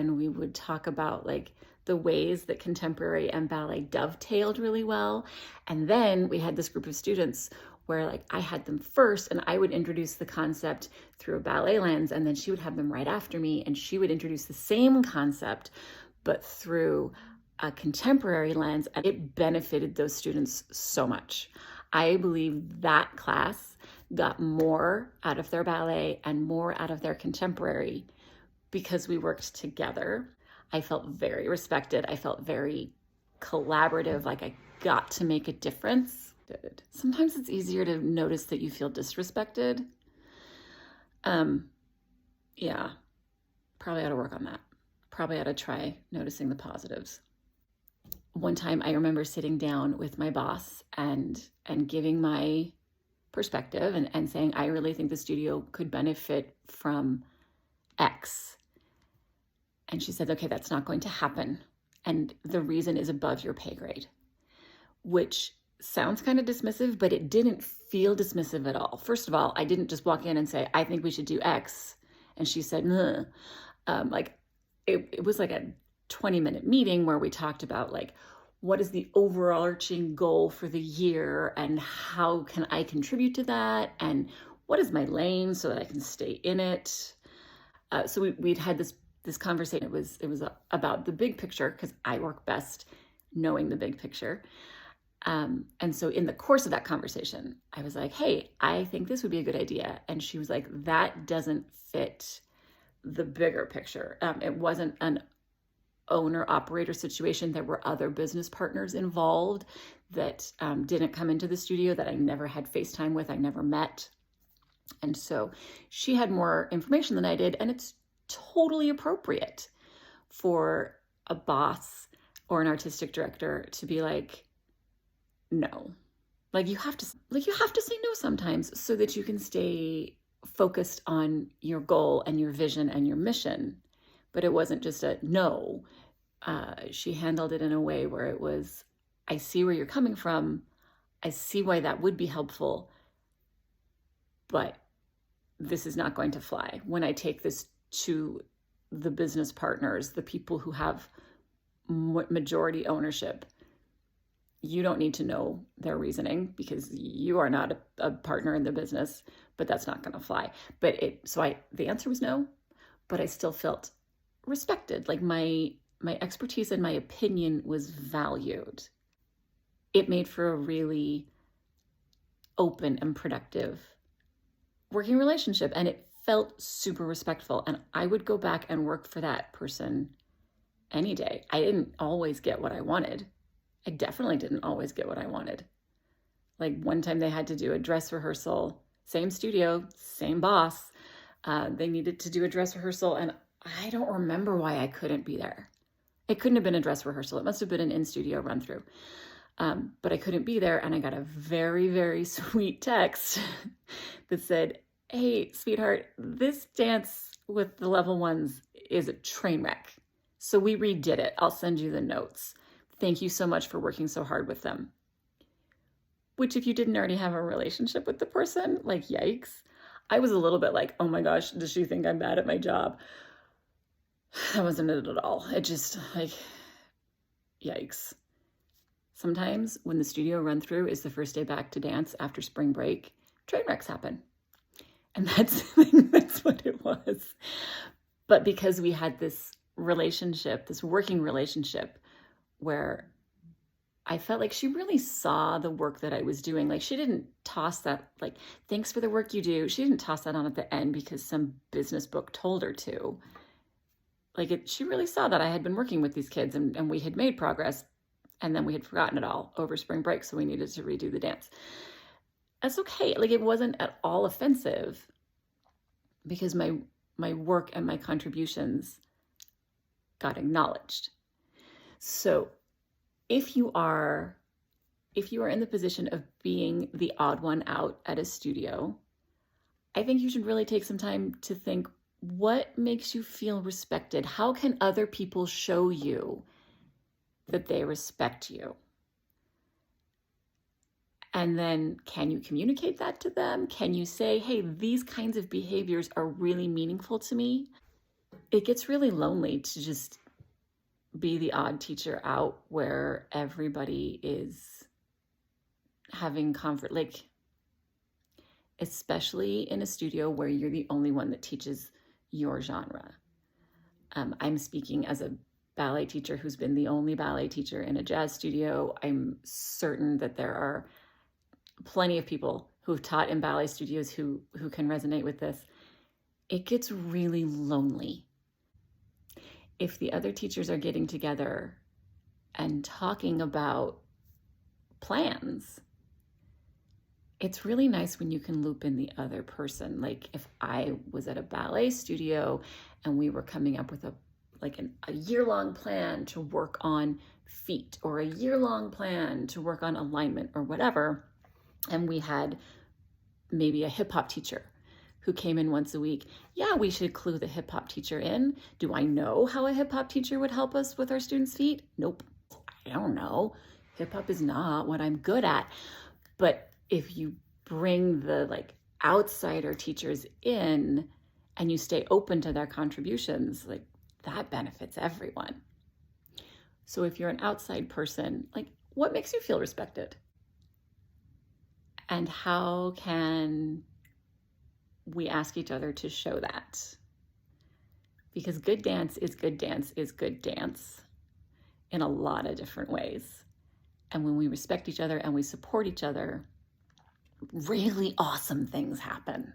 and we would talk about like the ways that contemporary and ballet dovetailed really well. And then we had this group of students where like I had them first and I would introduce the concept through a ballet lens, and then she would have them right after me and she would introduce the same concept but through a contemporary lens. And it benefited those students so much. I believe that class got more out of their ballet and more out of their contemporary because we worked together. I felt very respected. I felt very collaborative, like I got to make a difference. Sometimes it's easier to notice that you feel disrespected. Yeah, probably ought to work on that. Probably ought to try noticing the positives. One time I remember sitting down with my boss and giving my perspective and saying, I really think the studio could benefit from X. And she said, okay, that's not going to happen. And the reason is above your pay grade, which sounds kind of dismissive, but it didn't feel dismissive at all. First of all, I didn't just walk in and say, I think we should do X. And she said, like it was like a 20-minute meeting where we talked about like, what is the overarching goal for the year and how can I contribute to that? And what is my lane so that I can stay in it? So we'd had this conversation. It was about the big picture because I work best knowing the big picture. And so in the course of that conversation, I was like, hey, I think this would be a good idea. And she was like, that doesn't fit the bigger picture. It wasn't an owner operator situation. There were other business partners involved that didn't come into the studio that I never had FaceTime with, I never met. And so she had more information than I did, and it's totally appropriate for a boss or an artistic director to be like, no. Like you have to say no sometimes so that you can stay focused on your goal and your vision and your mission. But it wasn't just a no. She handled it in a way where it was, I see where you're coming from. I see why that would be helpful, but this is not going to fly. When I take this to the business partners, the people who have majority ownership, you don't need to know their reasoning because you are not a partner in the business, but that's not going to fly. The answer was no, but I still felt respected. Like my expertise and my opinion was valued. It made for a really open and productive working relationship, and it felt super respectful. And I would go back and work for that person any day. I didn't always get what I wanted. I definitely didn't always get what I wanted. Like one time they had to do a dress rehearsal, same studio, same boss. They needed to do a dress rehearsal, and I don't remember why I couldn't be there. It couldn't have been a dress rehearsal. It must have been an in-studio run-through. But I couldn't be there, and I got a very, very sweet text that said, hey, sweetheart, this dance with the level ones is a train wreck. So we redid it. I'll send you the notes. Thank you so much for working so hard with them. Which, if you didn't already have a relationship with the person, like, yikes. I was a little bit like, oh my gosh, does she think I'm bad at my job? That wasn't it at all. It just, like, yikes. Sometimes when the studio run through is the first day back to dance after spring break, train wrecks happen. And that's what it was. But because we had this relationship, this working relationship, where I felt like she really saw the work that I was doing. Like she didn't toss that, like, thanks for the work you do. She didn't toss that on at the end because some business book told her to. She really saw that I had been working with these kids and we had made progress, and then we had forgotten it all over spring break, so we needed to redo the dance. That's okay. Like, it wasn't at all offensive because my work and my contributions got acknowledged. So if you are in the position of being the odd one out at a studio, I think you should really take some time to think, what makes you feel respected? How can other people show you that they respect you? And then can you communicate that to them? Can you say, hey, these kinds of behaviors are really meaningful to me? it gets really lonely to just be the odd teacher out where everybody is having comfort, like, especially in a studio where you're the only one that teaches your genre. I'm speaking as a ballet teacher who's been the only ballet teacher in a jazz studio. I'm certain that there are plenty of people who've taught in ballet studios who can resonate with this. It gets really lonely. If the other teachers are getting together and talking about plans, it's really nice when you can loop in the other person. Like if I was at a ballet studio and we were coming up with a year-long plan to work on feet, or a year-long plan to work on alignment or whatever, and we had maybe a hip-hop teacher who came in once a week, yeah, we should clue the hip-hop teacher in. Do I know how a hip-hop teacher would help us with our students' feet? Nope, I don't know. Hip-hop is not what I'm good at. But if you bring the outsider teachers in and you stay open to their contributions, that benefits everyone. So if you're an outside person, what makes you feel respected? And how can we ask each other to show that? Because good dance is good dance is good dance in a lot of different ways. And when we respect each other and we support each other, really awesome things happen.